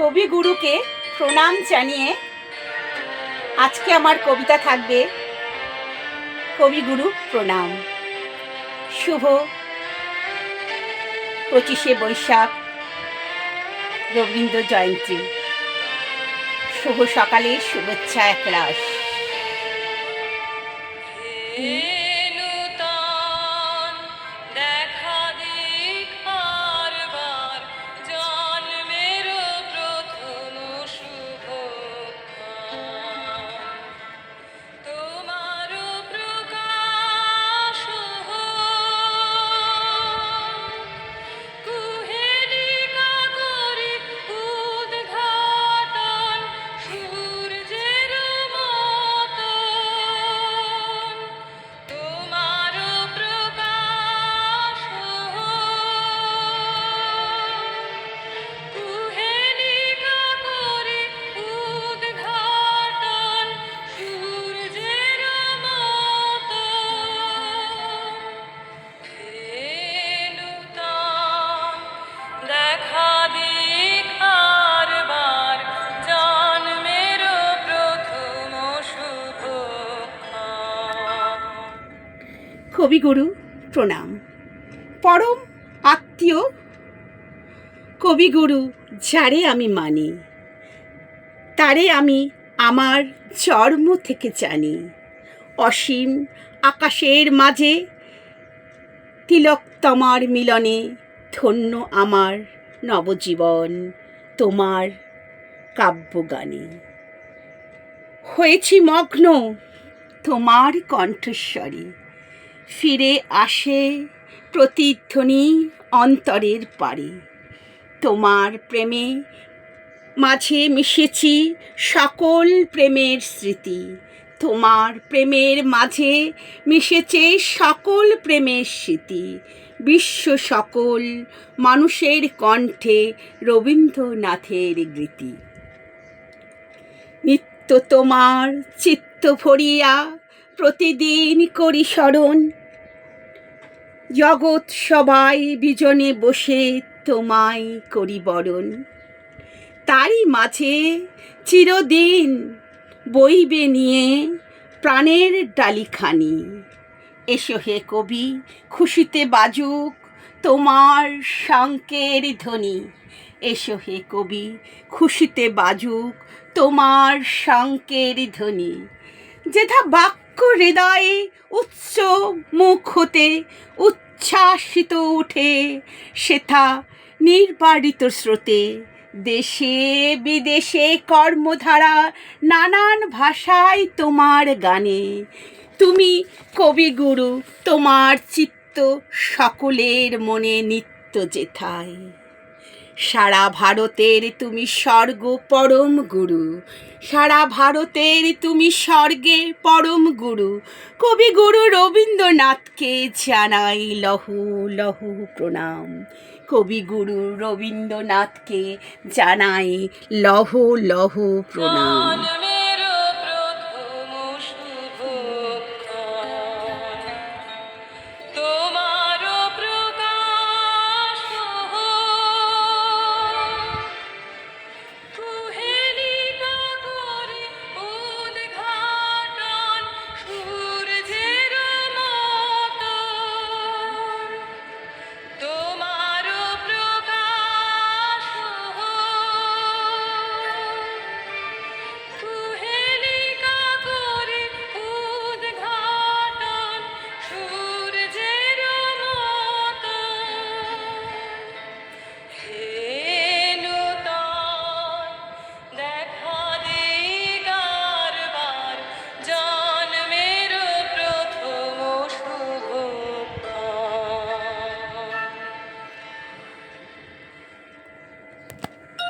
কবিগুরুকে প্রণাম জানিয়ে আজকে আমার কবিতা থাকবে কবিগুরু প্রণাম। শুভ 25শে বৈশাখ রবীন্দ্র জয়ন্তী। শুভ সকালে শুভেচ্ছা একরাশ। কবিগুরু প্রণাম। পরম আত্মীয় কবিগুরু যারে আমি মানি, তারে আমি আমার জন্ম থেকে জানি। অসীম আকাশের মাঝে তিলকতমার মিলনে ধন্য আমার নবজীবন তোমার কাব্যগানে। হয়েছি মগ্ন তোমার কণ্ঠস্বরে, ফিরে আসে প্রতিধ্বনি অন্তরের পারে। তোমার প্রেমে মাঝে মিশেছি সকল প্রেমের স্মৃতি। তোমার প্রেমের মাঝে মিশেছে সকল প্রেমের স্মৃতি। বিশ্ব সকল মানুষের কণ্ঠে রবীন্দ্রনাথের গীতি। নিত্য তোমার চিত্ত ভরিয়া প্রতিদিন করি স্মরণ। জগৎ সবাই বিজনে বসে তোমায় করি বরণ। তারই মাঝে চিরদিন বইবে নিয়ে প্রাণের ডালিখানি। এসো হে কবি, খুশিতে বাজুক তোমার শঙ্কের ধ্বনি। এসো হে কবি, খুশিতে বাজুক তোমার শঙ্কের ধ্বনি। যেথা বাক্য হৃদয়ে উচ্চ মুখ হতে উচ্ছ্বাসিত উঠে, সেথা নির্বারিত স্রোতে দেশে বিদেশে কর্মধারা নানান ভাষায় তোমার গানে। তুমি কবিগুরু, তোমার চিত্ত সকলের মনে নিত্য যেথায়। সারা ভারতের তুমি স্বর্গ পরম গুরু, সারা ভারতের তুমি স্বর্গে পরম গুরু। কবিগুরু রবীন্দ্রনাথকে জানাই লহু লহু প্রণাম। কবিগুরু রবীন্দ্রনাথকে জানাই লহু লহু প্রণাম।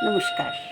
নমস্কার।